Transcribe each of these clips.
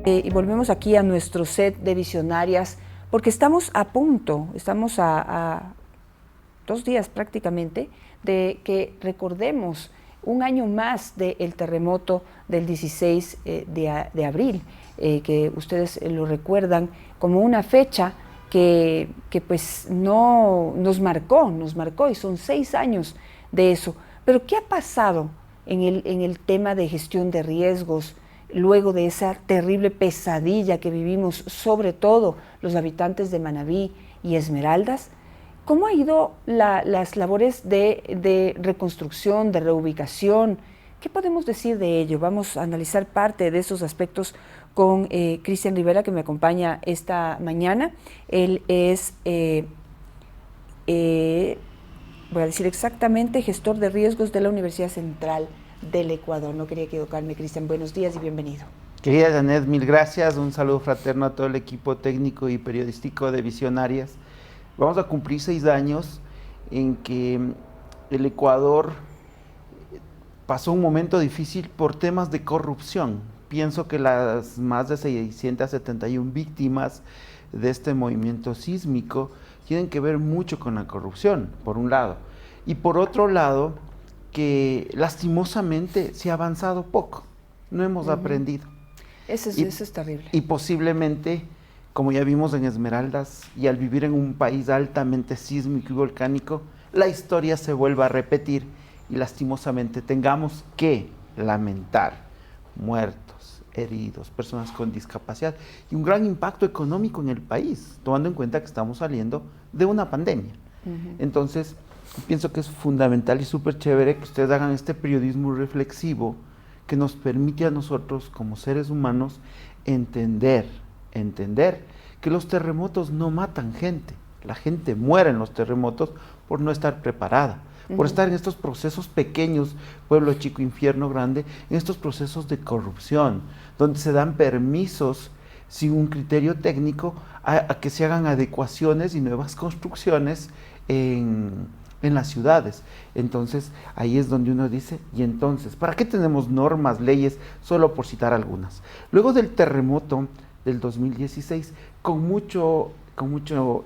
Y volvemos aquí a nuestro set de visionarias, porque estamos a punto, estamos a 2 días prácticamente de que recordemos un año más del terremoto del 16 de abril, que ustedes lo recuerdan como una fecha que pues no nos marcó y son 6 años de eso. Pero ¿qué ha pasado en el tema de gestión de riesgos luego de esa terrible pesadilla que vivimos, sobre todo los habitantes de Manabí y Esmeraldas? ¿Cómo ha ido las labores de reconstrucción, de reubicación? ¿Qué podemos decir de ello? Vamos a analizar parte de esos aspectos con Cristian Rivera, que me acompaña esta mañana. Él es, voy a decir exactamente, gestor de riesgos de la Universidad Central del Ecuador. No quería equivocarme, Cristian. Buenos días y bienvenido. Querida Janet, mil gracias. Un saludo fraterno a todo el equipo técnico y periodístico de Visionarias. Vamos a cumplir 6 años en que el Ecuador pasó un momento difícil por temas de corrupción. Pienso que las más de 671 víctimas de este movimiento sísmico tienen que ver mucho con la corrupción, por un lado. Y por otro lado, que lastimosamente se ha avanzado poco, no hemos aprendido. Eso es terrible. Y posiblemente, como ya vimos en Esmeraldas, y al vivir en un país altamente sísmico y volcánico, la historia se vuelva a repetir y lastimosamente tengamos que lamentar muertos, heridos, personas con discapacidad y un gran impacto económico en el país, tomando en cuenta que estamos saliendo de una pandemia. Entonces, pienso que es fundamental y súper chévere que ustedes hagan este periodismo reflexivo que nos permite a nosotros como seres humanos entender que los terremotos no matan gente. La gente muere en los terremotos por no estar preparada, por estar en estos procesos pequeños, pueblo chico, infierno grande, en estos procesos de corrupción, donde se dan permisos sin un criterio técnico a que se hagan adecuaciones y nuevas construcciones en las ciudades. Entonces, ahí es donde uno dice, y entonces, ¿para qué tenemos normas, leyes? Solo por citar algunas. Luego del terremoto del 2016, con mucho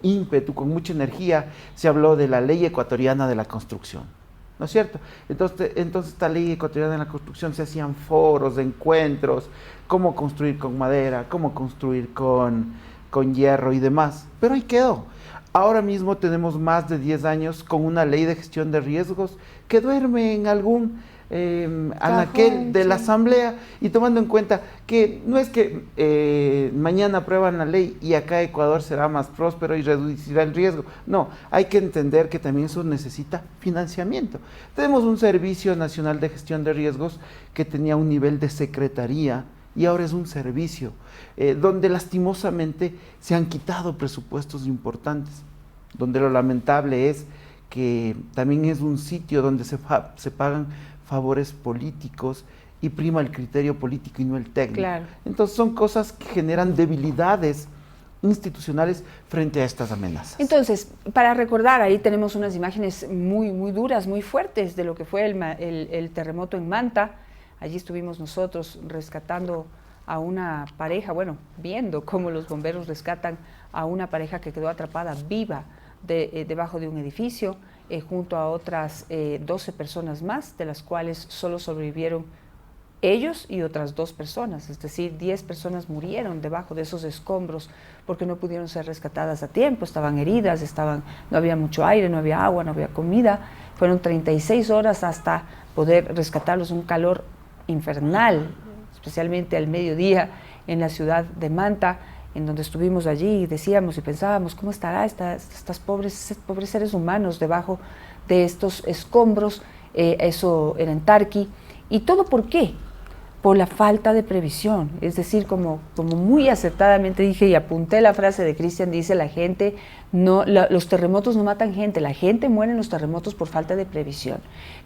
ímpetu, con mucha energía, se habló de la Ley Ecuatoriana de la Construcción, ¿no es cierto? Entonces esta Ley Ecuatoriana de la Construcción, se hacían foros, encuentros, cómo construir con madera, cómo construir con hierro y demás, pero ahí quedó. Ahora mismo tenemos más de 10 años con una ley de gestión de riesgos que duerme en algún anaquel de la Asamblea, y tomando en cuenta que no es que mañana aprueban la ley y acá Ecuador será más próspero y reducirá el riesgo. No, hay que entender que también eso necesita financiamiento. Tenemos un Servicio Nacional de Gestión de Riesgos que tenía un nivel de secretaría y ahora es un servicio, donde lastimosamente se han quitado presupuestos importantes, donde lo lamentable es que también es un sitio donde se pagan favores políticos y prima el criterio político y no el técnico. Claro. Entonces son cosas que generan debilidades institucionales frente a estas amenazas. Entonces, para recordar, ahí tenemos unas imágenes muy duras, muy fuertes de lo que fue el terremoto en Manta. Allí estuvimos nosotros rescatando a una pareja, bueno, viendo cómo los bomberos rescatan a una pareja que quedó atrapada viva debajo de un edificio, junto a otras 12 personas más, de las cuales solo sobrevivieron ellos y otras 2 personas, es decir, 10 personas murieron debajo de esos escombros porque no pudieron ser rescatadas a tiempo, estaban heridas, no había mucho aire, no había agua, no había comida. Fueron 36 horas hasta poder rescatarlos, un calor infernal, especialmente al mediodía en la ciudad de Manta, en donde estuvimos allí y decíamos y pensábamos, ¿cómo estará estas pobres seres humanos debajo de estos escombros? Eso era en Tarqui. ¿Y todo por qué? Por la falta de previsión. Es decir, como muy acertadamente dije y apunté la frase de Cristian, dice los terremotos no matan gente, la gente muere en los terremotos por falta de previsión.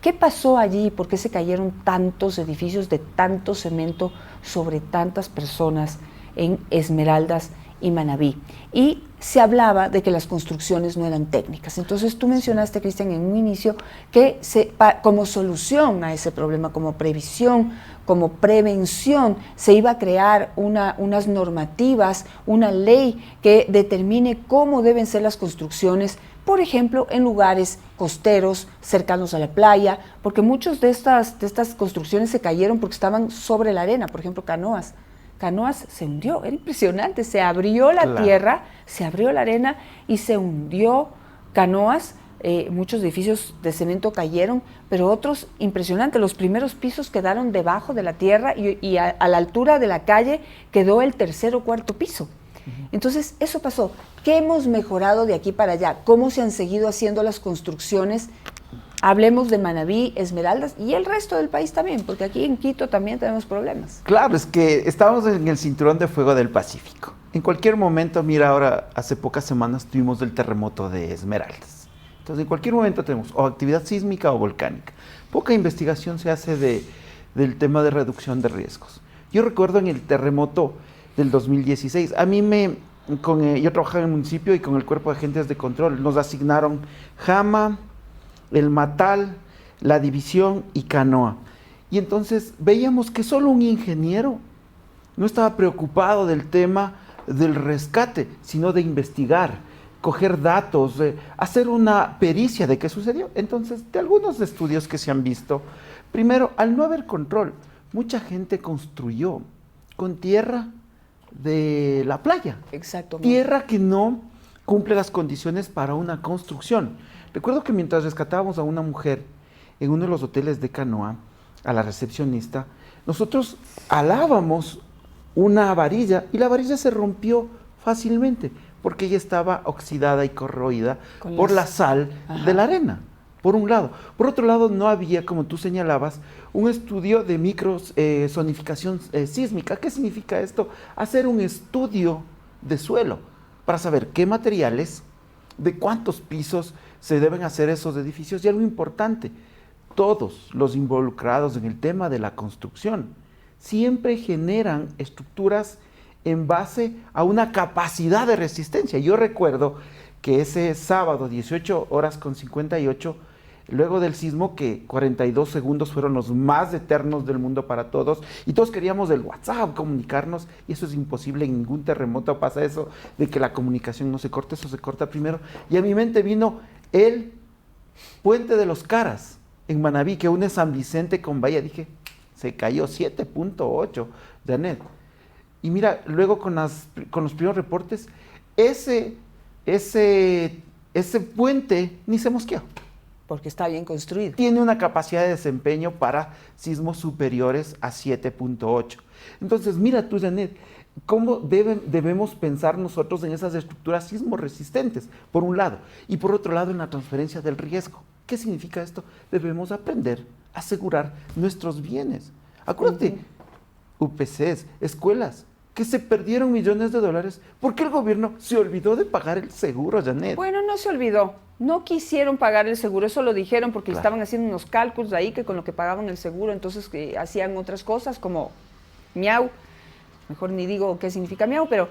¿Qué pasó allí? ¿Por qué se cayeron tantos edificios de tanto cemento sobre tantas personas en Esmeraldas y Manabí? Y se hablaba de que las construcciones no eran técnicas. Entonces tú mencionaste, Cristian, en un inicio que como solución a ese problema, como previsión, como prevención, se iba a crear unas normativas, una ley que determine cómo deben ser las construcciones, por ejemplo, en lugares costeros, cercanos a la playa, porque muchas de estas construcciones se cayeron porque estaban sobre la arena, por ejemplo, canoas. Canoas se hundió, era impresionante, se abrió la tierra, se abrió la arena y se hundió Canoas. Muchos edificios de cemento cayeron, pero otros, impresionante, los primeros pisos quedaron debajo de la tierra y a la altura de la calle quedó el tercer o cuarto piso. Entonces, eso pasó. ¿Qué hemos mejorado de aquí para allá? ¿Cómo se han seguido haciendo las construcciones? Hablemos de Manabí, Esmeraldas y el resto del país también, porque aquí en Quito también tenemos problemas. Claro, es que estamos en el cinturón de fuego del Pacífico. En cualquier momento, mira, ahora hace pocas semanas tuvimos el terremoto de Esmeraldas. Entonces, en cualquier momento tenemos o actividad sísmica o volcánica. Poca investigación se hace del tema de reducción de riesgos. Yo recuerdo en el terremoto del 2016, yo trabajaba en el municipio y con el cuerpo de agentes de control nos asignaron Jama, el Matal, la División y Canoa. Y entonces veíamos que solo un ingeniero no estaba preocupado del tema del rescate, sino de investigar, coger datos, hacer una pericia de qué sucedió. Entonces, de algunos estudios que se han visto, primero, al no haber control, mucha gente construyó con tierra de la playa. Exacto. Tierra que no cumple las condiciones para una construcción. Recuerdo que mientras rescatábamos a una mujer en uno de los hoteles de Canoa, a la recepcionista, nosotros alábamos una varilla y la varilla se rompió fácilmente porque ella estaba oxidada y corroída por la sal de la arena, por un lado. Por otro lado, no había, como tú señalabas, un estudio de microsonificación sísmica. ¿Qué significa esto? Hacer un estudio de suelo para saber qué materiales, de cuántos pisos se deben hacer esos edificios. Y algo importante, todos los involucrados en el tema de la construcción siempre generan estructuras en base a una capacidad de resistencia. Yo recuerdo que ese sábado, 18 horas con 58, luego del sismo, que 42 segundos fueron los más eternos del mundo para todos, y todos queríamos del WhatsApp comunicarnos, y eso es imposible, en ningún terremoto pasa eso, de que la comunicación no se corte, eso se corta primero. Y a mi mente vino el Puente de los Caras, en Manabí, que une San Vicente con Bahía. Dije, se cayó 7.8, Janet. Y mira, luego con los primeros reportes, ese puente ni se mosqueó. Porque está bien construido. Tiene una capacidad de desempeño para sismos superiores a 7.8. Entonces, mira tú, Janet, cómo debemos pensar nosotros en esas estructuras sismo resistentes, por un lado, y por otro lado en la transferencia del riesgo. ¿Qué significa esto? Debemos aprender a asegurar nuestros bienes. Acuérdate, UPCs, escuelas, que se perdieron millones de dólares porque el gobierno se olvidó de pagar el seguro, Janet. Bueno, no se olvidó. No quisieron pagar el seguro, eso lo dijeron porque estaban haciendo unos cálculos ahí que con lo que pagaban el seguro, entonces hacían otras cosas como miau. Mejor ni digo qué significa miau, pero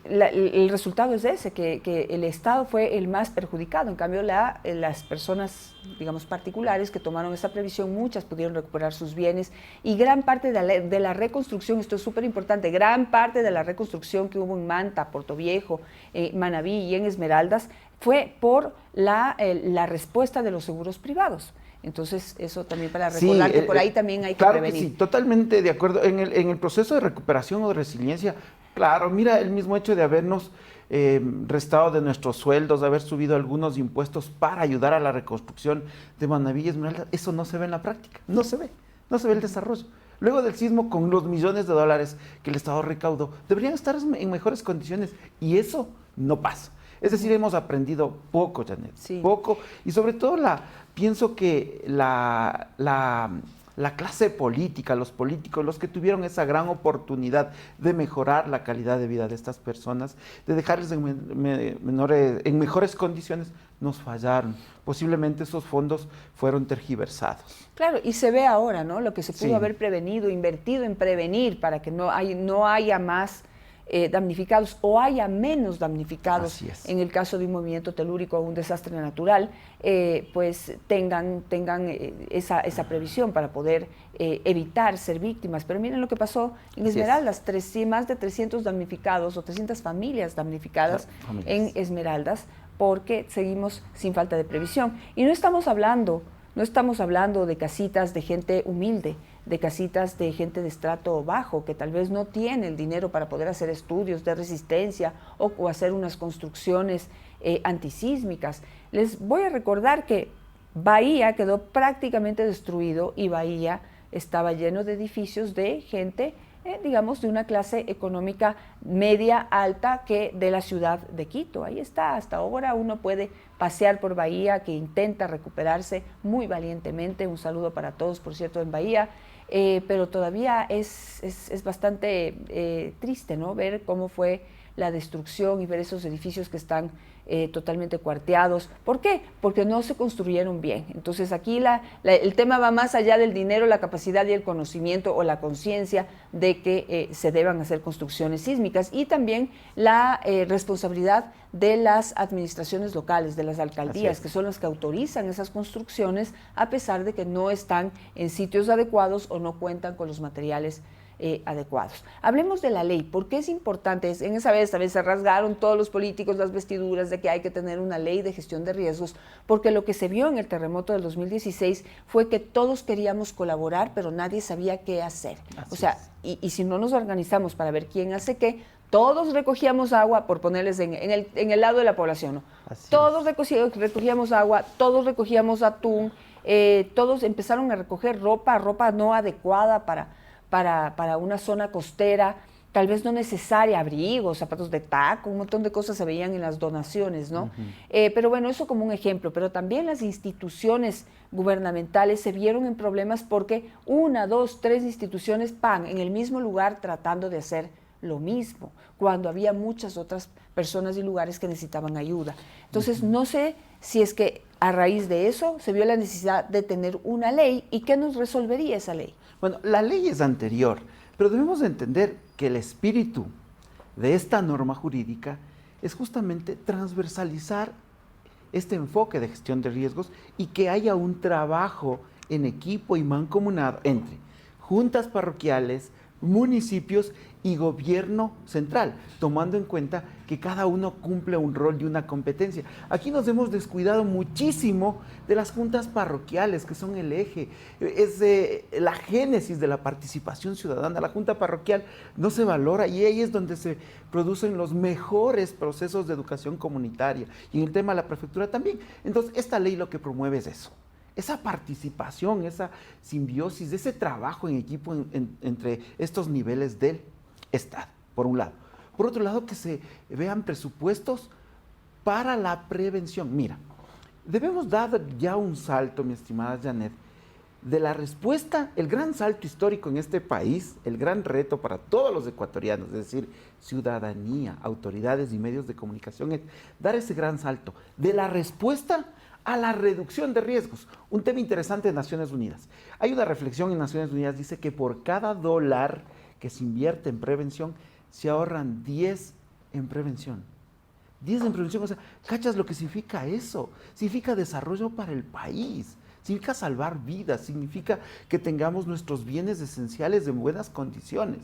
el resultado es ese, que el Estado fue el más perjudicado. En cambio, las personas, digamos, particulares que tomaron esa previsión, muchas pudieron recuperar sus bienes, y gran parte de la reconstrucción, esto es súper importante, gran parte de la reconstrucción que hubo en Manta, Puerto Viejo, Manabí y en Esmeraldas, fue por la respuesta de los seguros privados. Entonces, eso también para recordar que por ahí también hay que prevenir. Claro que sí, totalmente de acuerdo. En el proceso de recuperación o de resiliencia, claro, mira, el mismo hecho de habernos restado de nuestros sueldos, de haber subido algunos impuestos para ayudar a la reconstrucción de Manabí y Esmeralda, eso no se ve en la práctica, no se ve el desarrollo. Luego del sismo, con los millones de dólares que el Estado recaudó, deberían estar en mejores condiciones, y eso no pasa. Es decir, hemos aprendido poco, Janet, poco, y sobre todo pienso que la clase política, los políticos, los que tuvieron esa gran oportunidad de mejorar la calidad de vida de estas personas, de dejarles en mejores condiciones, nos fallaron. Posiblemente esos fondos fueron tergiversados. Claro, y se ve ahora, ¿no? Lo que se pudo haber prevenido, invertido en prevenir para que no haya más damnificados o haya menos damnificados en el caso de un movimiento telúrico o un desastre natural, pues tengan esa previsión para poder evitar ser víctimas. Pero miren lo que pasó en Esmeraldas, más de 300 damnificados o 300 familias damnificadas en Esmeraldas, porque seguimos sin falta de previsión. Y no estamos hablando de casitas de gente humilde, de casitas de gente de estrato bajo, que tal vez no tiene el dinero para poder hacer estudios de resistencia o hacer unas construcciones antisísmicas. Les voy a recordar que Bahía quedó prácticamente destruido y Bahía estaba lleno de edificios de gente, digamos, de una clase económica media alta que de la ciudad de Quito. Ahí está, hasta ahora uno puede pasear por Bahía, que intenta recuperarse muy valientemente. Un saludo para todos, por cierto, en Bahía. Pero todavía es bastante triste, ¿no? Ver cómo fue la destrucción y ver esos edificios que están totalmente cuarteados. ¿Por qué? Porque no se construyeron bien. Entonces aquí el tema va más allá del dinero, la capacidad y el conocimiento o la conciencia de que se deban hacer construcciones sísmicas, y también la responsabilidad de las administraciones locales, de las alcaldías, que son las que autorizan esas construcciones a pesar de que no están en sitios adecuados o no cuentan con los materiales adecuados. Hablemos de la ley, porque es importante. En esa vez también se rasgaron todos los políticos las vestiduras de que hay que tener una ley de gestión de riesgos, porque lo que se vio en el terremoto del 2016 fue que todos queríamos colaborar, pero nadie sabía qué hacer. Y si no nos organizamos para ver quién hace qué, todos recogíamos agua, por ponerles en el lado de la población, ¿no? Todos recogíamos agua, todos recogíamos atún, todos empezaron a recoger ropa no adecuada para una zona costera, tal vez no necesaria, abrigos, zapatos de taco, un montón de cosas se veían en las donaciones, ¿no? Pero bueno, eso como un ejemplo. Pero también las instituciones gubernamentales se vieron en problemas porque 1, 2, 3 instituciones en el mismo lugar tratando de hacer lo mismo, cuando había muchas otras personas y lugares que necesitaban ayuda. Entonces, no sé si es que a raíz de eso se vio la necesidad de tener una ley, y qué nos resolvería esa ley. Bueno, la ley es anterior, pero debemos de entender que el espíritu de esta norma jurídica es justamente transversalizar este enfoque de gestión de riesgos y que haya un trabajo en equipo y mancomunado entre juntas parroquiales, municipios y gobierno central, tomando en cuenta que cada uno cumple un rol y una competencia. Aquí nos hemos descuidado muchísimo de las juntas parroquiales, que son el eje, es la génesis de la participación ciudadana. La junta parroquial no se valora y ahí es donde se producen los mejores procesos de educación comunitaria, y en el tema de la prefectura también. Entonces, esta ley lo que promueve es eso, esa participación, esa simbiosis, ese trabajo en equipo entre estos niveles del Estado, por un lado. Por otro lado, que se vean presupuestos para la prevención. Mira, debemos dar ya un salto, mi estimada Janet, de la respuesta, el gran salto histórico en este país, el gran reto para todos los ecuatorianos, es decir, ciudadanía, autoridades y medios de comunicación, es dar ese gran salto de la respuesta a la reducción de riesgos. Un tema interesante de Naciones Unidas. Hay una reflexión en Naciones Unidas, dice que por cada $1 que se invierte en prevención, se ahorran 10 en prevención. 10 en prevención, o sea, ¿cachas lo que significa eso? Significa desarrollo para el país, significa salvar vidas, significa que tengamos nuestros bienes esenciales en buenas condiciones.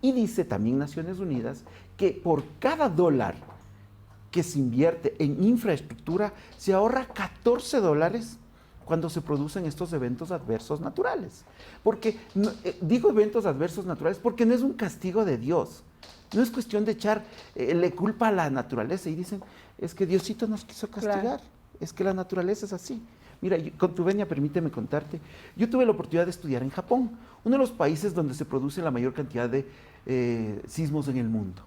Y dice también Naciones Unidas que por cada $1 que se invierte en infraestructura, se ahorra $14 cuando se producen estos eventos adversos naturales. Porque, digo eventos adversos naturales porque no es un castigo de Dios. No es cuestión de echarle culpa a la naturaleza y dicen, es que Diosito nos quiso castigar, claro. Es que la naturaleza es así. Mira, con tu venia, permíteme contarte, yo tuve la oportunidad de estudiar en Japón, uno de los países donde se produce la mayor cantidad de sismos en el mundo.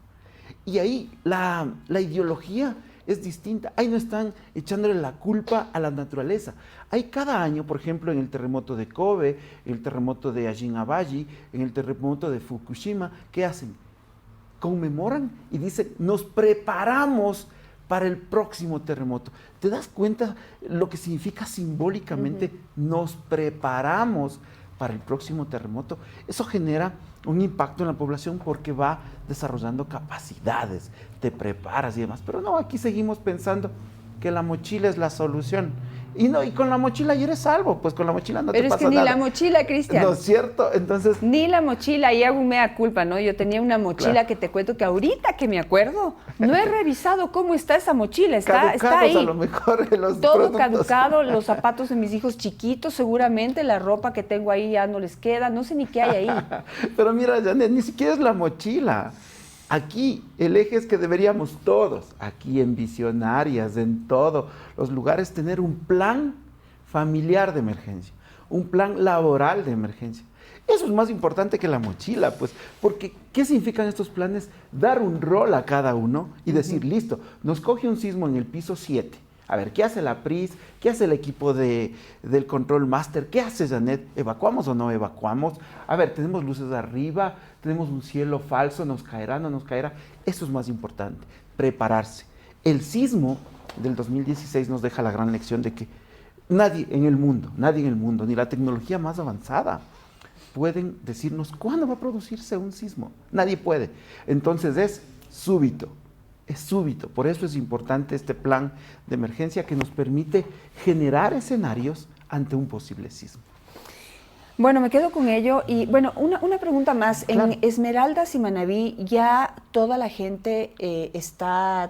Y ahí la ideología es distinta. Ahí no están echándole la culpa a la naturaleza. Hay cada año, por ejemplo, en el terremoto de Kobe, en el terremoto de Ajin Abaji, en el terremoto de Fukushima, ¿qué hacen? Conmemoran y dicen, nos preparamos para el próximo terremoto. ¿Te das cuenta lo que significa simbólicamente? Nos preparamos para el próximo terremoto. Eso genera un impacto en la población porque va desarrollando capacidades, te preparas y demás. Pero no, aquí seguimos pensando que la mochila es la solución. Y no, y con la mochila ya eres salvo, pues con la mochila no Pero te es pasa que ni nada. la mochila, Cristian. ¿No es cierto? Entonces, Ni la mochila, y hago un mea culpa, ¿no? Yo tenía una mochila claro, que te cuento que ahorita que me acuerdo, no he revisado cómo está esa mochila, está caducados ahí. a lo mejor en los Todo productos. caducado, los zapatos de mis hijos chiquitos, seguramente la ropa que tengo ahí ya no les queda, no sé ni qué hay ahí. Pero mira, Janet, ni siquiera es la mochila. Aquí el eje es que deberíamos todos, aquí en Visionarias, en todos los lugares, tener un plan familiar de emergencia, un plan laboral de emergencia. Eso es más importante que la mochila, pues, porque ¿qué significan estos planes? Dar un rol a cada uno y decir, listo, nos coge un sismo en el piso 7. A ver, ¿qué hace la PRIS? ¿Qué hace el equipo del Control Master? ¿Qué hace Janet? ¿Evacuamos o no evacuamos? A ver, tenemos luces arriba, tenemos un cielo falso, ¿nos caerá, no nos caerá? Eso es más importante, prepararse. El sismo del 2016 nos deja la gran lección de que nadie en el mundo, ni la tecnología más avanzada pueden decirnos cuándo va a producirse un sismo. Nadie puede. Entonces es súbito. Por eso es importante este plan de emergencia que nos permite generar escenarios ante un posible sismo. Bueno, me quedo con ello y bueno, una pregunta más. Claro. En Esmeraldas y Manabí, ¿ya toda la gente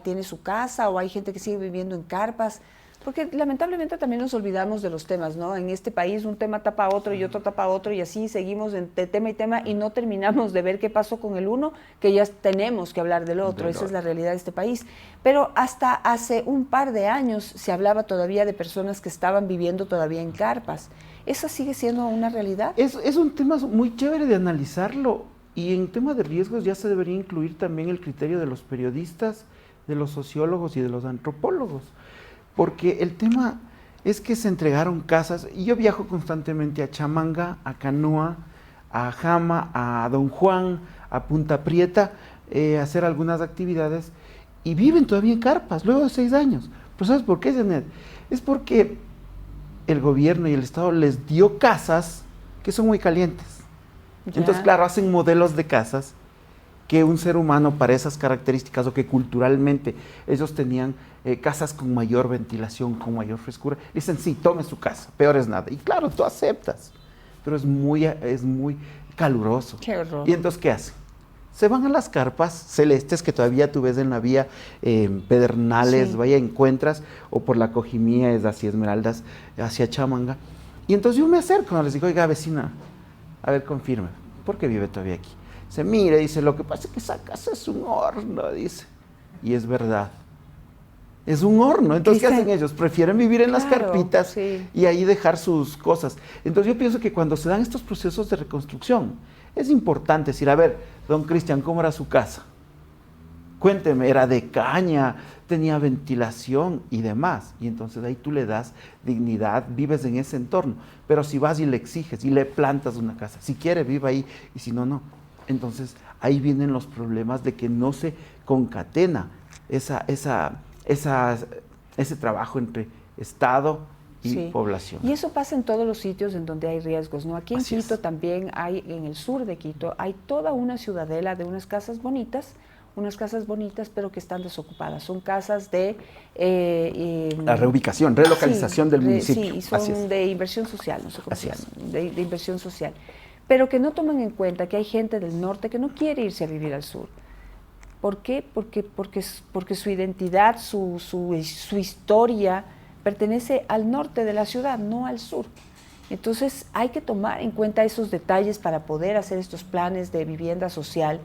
tiene su casa o hay gente que sigue viviendo en carpas? Porque lamentablemente también nos olvidamos de los temas, ¿no? En este país un tema tapa otro y otro tapa otro y así seguimos de tema y tema y no terminamos de ver qué pasó con el uno, que ya tenemos que hablar del otro. Esa es la realidad de este país. Pero hasta hace un par de años se hablaba todavía de personas que estaban viviendo todavía en carpas. ¿Esa sigue siendo una realidad? Es un tema muy chévere de analizarlo y en tema de riesgos ya se debería incluir también el criterio de los periodistas, de los sociólogos y de los antropólogos. Porque el tema es que se entregaron casas, y yo viajo constantemente a Chamanga, a Canoa, a Jama, a Don Juan, a Punta Prieta, a hacer algunas actividades, y viven todavía en carpas, luego de 6 años. ¿Pero sabes por qué, Janet? Es porque el gobierno y el Estado les dio casas que son muy calientes. Ya. Entonces, claro, hacen modelos de casas que un ser humano para esas características o que culturalmente ellos tenían casas con mayor ventilación, con mayor frescura, dicen, sí, tome su casa, peor es nada. Y claro, tú aceptas, pero es muy caluroso. Qué horror. Y entonces, ¿qué hacen? Se van a las carpas celestes que todavía tú ves en la vía Pedernales, sí, vaya, encuentras, o por la Cojimía, es hacia Esmeraldas, hacia Chamanga. Y entonces yo me acerco, les digo, oiga, vecina, a ver, confirme, ¿por qué vive todavía aquí? Se mira, dice, lo que pasa es que esa casa es un horno, dice. Y es verdad. Es un horno. Entonces, ¿qué hacen ellos? Prefieren vivir en las carpitas, sí, y ahí dejar sus cosas. Entonces, yo pienso que cuando se dan estos procesos de reconstrucción, es importante decir, a ver, don Cristian, ¿cómo era su casa? Cuénteme, era de caña, tenía ventilación y demás. Y entonces ahí tú le das dignidad, vives en ese entorno. Pero si vas y le exiges y le plantas una casa, si quiere, viva ahí, y si no, no. Entonces, ahí vienen los problemas de que no se concatena ese trabajo entre Estado y sí, población. Y eso pasa en todos los sitios en donde hay riesgos, ¿no? Aquí en Así Quito es. también hay, en el sur de Quito, hay toda una ciudadela de unas casas bonitas, pero que están desocupadas. Son casas de... la reubicación, relocalización, sí, del municipio. Sí, y son de inversión social, no sé cómo se llama, de inversión social. Pero que no toman en cuenta que hay gente del norte que no quiere irse a vivir al sur. ¿Por qué? Porque su identidad, su historia pertenece al norte de la ciudad, no al sur. Entonces hay que tomar en cuenta esos detalles para poder hacer estos planes de vivienda social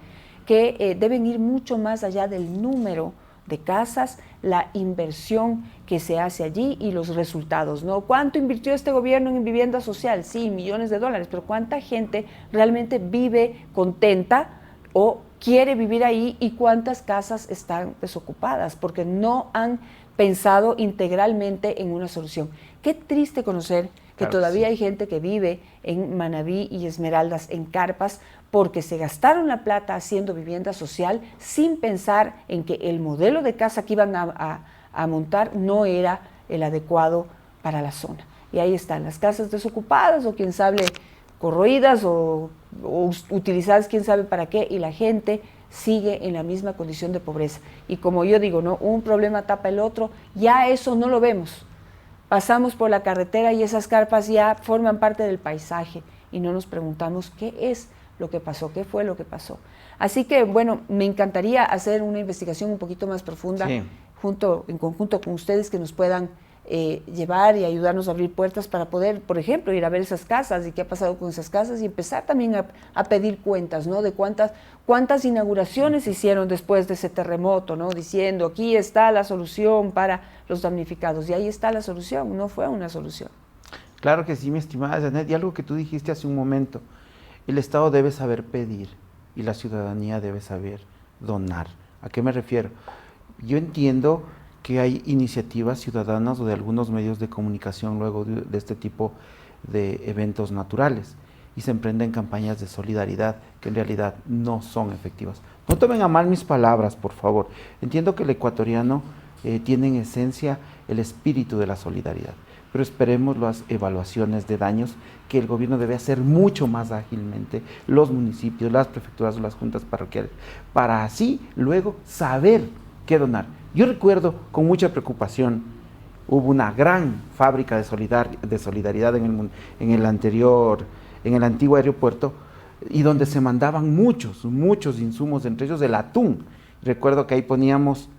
que deben ir mucho más allá del número de casas, la inversión que se hace allí y los resultados, ¿no? ¿Cuánto invirtió este gobierno en vivienda social? Sí, millones de dólares, pero ¿cuánta gente realmente vive contenta o quiere vivir ahí y cuántas casas están desocupadas? Porque no han pensado integralmente en una solución. Qué triste conocer que todavía hay gente que vive en Manabí y Esmeraldas en carpas porque se gastaron la plata haciendo vivienda social sin pensar en que el modelo de casa que iban a montar no era el adecuado para la zona. Y ahí están las casas desocupadas o quién sabe corroídas o utilizadas quién sabe para qué, y la gente sigue en la misma condición de pobreza. Y como yo digo, ¿no? Un problema tapa el otro, ya eso no lo vemos. Pasamos por la carretera y esas carpas ya forman parte del paisaje y no nos preguntamos qué es lo que pasó, qué fue lo que pasó. Así que, bueno, me encantaría hacer una investigación un poquito más profunda, Sí. en conjunto con ustedes, que nos puedan llevar y ayudarnos a abrir puertas para poder, por ejemplo, ir a ver esas casas y qué ha pasado con esas casas y empezar también a pedir cuentas, ¿no? De cuántas inauguraciones hicieron después de ese terremoto, ¿no? Diciendo, aquí está la solución para los damnificados. Y ahí está la solución, no fue una solución. Claro que sí, mi estimada Janet, y algo que tú dijiste hace un momento, el Estado debe saber pedir y la ciudadanía debe saber donar. ¿A qué me refiero? Yo entiendo que hay iniciativas ciudadanas o de algunos medios de comunicación luego de este tipo de eventos naturales y se emprenden campañas de solidaridad que en realidad no son efectivas. No tomen a mal mis palabras, por favor. Entiendo que el ecuatoriano tiene en esencia el espíritu de la solidaridad, pero esperemos las evaluaciones de daños que el gobierno debe hacer mucho más ágilmente, los municipios, las prefecturas o las juntas parroquiales, para así luego saber qué donar. Yo recuerdo con mucha preocupación, hubo una gran fábrica de solidaridad en el antiguo aeropuerto, y donde se mandaban muchos insumos, entre ellos el atún. Recuerdo que ahí poníamos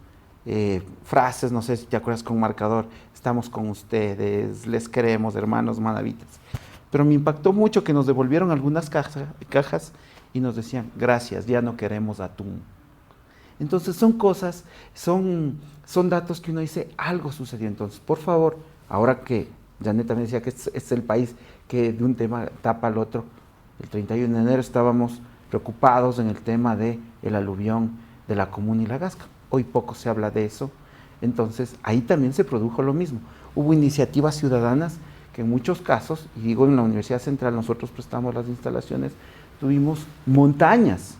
frases, no sé si te acuerdas, con marcador: estamos con ustedes, les queremos, hermanos manavitas. Pero me impactó mucho que nos devolvieron algunas cajas y nos decían, gracias, ya no queremos atún. Entonces son cosas, son datos que uno dice, algo sucedió. Entonces, por favor, ahora que Janet también decía que es el país que de un tema tapa al otro, el 31 de enero estábamos preocupados en el tema del aluvión de la Comuna y la Gasca. Hoy poco se habla de eso. Entonces, ahí también se produjo lo mismo. Hubo iniciativas ciudadanas que en muchos casos, y digo, en la Universidad Central nosotros prestamos las instalaciones, tuvimos montañas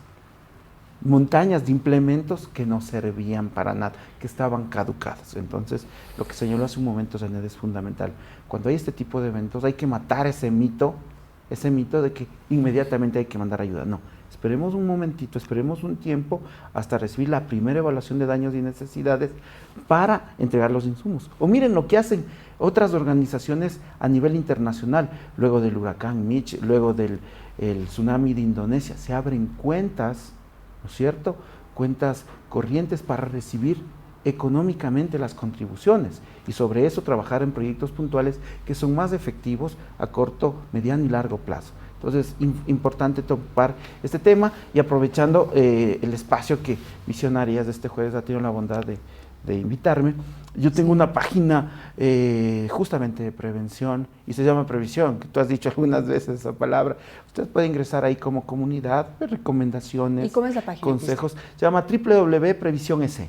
de implementos que no servían para nada, que estaban caducados. Entonces, lo que señaló hace un momento Janet es fundamental. Cuando hay este tipo de eventos hay que matar ese mito de que inmediatamente hay que mandar ayuda. No, esperemos un momentito, esperemos un tiempo hasta recibir la primera evaluación de daños y necesidades para entregar los insumos. O miren lo que hacen otras organizaciones a nivel internacional, luego del huracán Mitch, luego del tsunami de Indonesia, se abren cuentas, ¿no es cierto?, cuentas corrientes para recibir económicamente las contribuciones y sobre eso trabajar en proyectos puntuales que son más efectivos a corto, mediano y largo plazo. Entonces, importante topar este tema y aprovechando el espacio que Visionarias de este jueves ha tenido la bondad de invitarme. Yo tengo una página justamente de prevención y se llama Previsión, que tú has dicho algunas veces esa palabra. Usted puede ingresar ahí como comunidad, recomendaciones, ¿Y cómo es la página? consejos. Se llama www.previsión.es.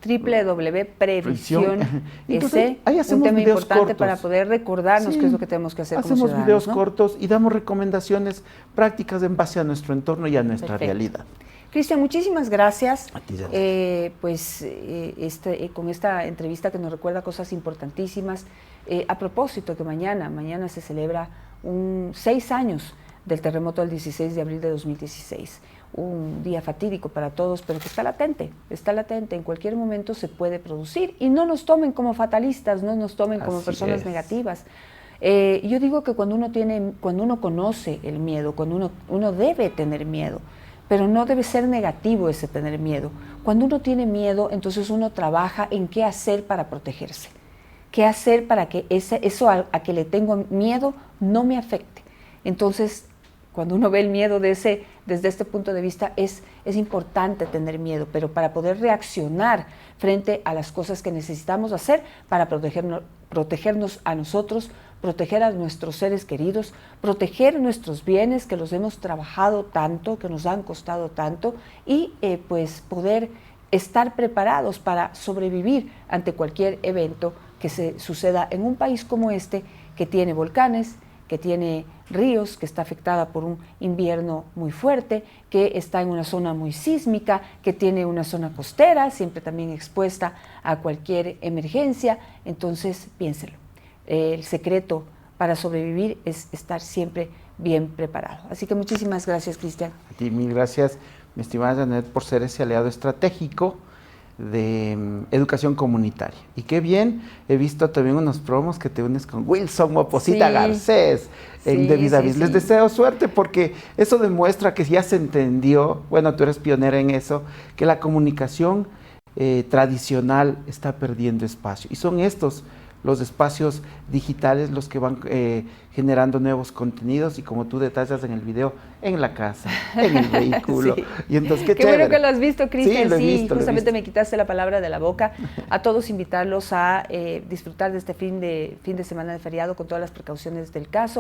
www.previsión.es, ahí hacemos un tema videos importante cortos para poder recordarnos Sí, qué es lo que tenemos que hacer como hacemos ciudadanos, videos ¿no? cortos y damos recomendaciones prácticas en base a nuestro entorno y a nuestra Perfecto. realidad. Cristian, muchísimas gracias. A ti, Janet. Con esta entrevista que nos recuerda cosas importantísimas. A propósito que mañana se celebra 6 años del terremoto del 16 de abril de 2016. Un día fatídico para todos, pero que está latente, en cualquier momento se puede producir y no nos tomen como fatalistas, no nos tomen como Así personas es. negativas. Yo digo que cuando uno conoce el miedo, cuando uno debe tener miedo, pero no debe ser negativo ese tener miedo. Cuando uno tiene miedo, entonces uno trabaja en qué hacer para protegerse, qué hacer para que eso a que le tengo miedo no me afecte. Entonces, cuando uno ve el miedo desde este punto de vista, es importante tener miedo, pero para poder reaccionar frente a las cosas que necesitamos hacer para protegernos a nosotros, proteger a nuestros seres queridos, proteger nuestros bienes que los hemos trabajado tanto, que nos han costado tanto, y pues poder estar preparados para sobrevivir ante cualquier evento que se suceda en un país como este, que tiene volcanes, que tiene ríos, que está afectada por un invierno muy fuerte, que está en una zona muy sísmica, que tiene una zona costera, siempre también expuesta a cualquier emergencia. Entonces, piénselo. El secreto para sobrevivir es estar siempre bien preparado. Así que muchísimas gracias, Cristian. A ti mil gracias, mi estimada Janet, por ser ese aliado estratégico de educación comunitaria. Y qué bien, he visto también unos promos que te unes con Wilson Moposita Sí. Garcés en De Vis a Vis. Les deseo suerte porque eso demuestra que ya se entendió, bueno, tú eres pionera en eso, que la comunicación tradicional está perdiendo espacio. Y son estos los espacios digitales los que van generando nuevos contenidos y como tú detallas en el video, en la casa, en el vehículo. Sí. Y entonces, qué bueno chévere. que lo has visto, Cristian. Sí, lo he visto, justamente me quitaste la palabra de la boca. A todos invitarlos a disfrutar de este fin de semana de feriado con todas las precauciones del caso.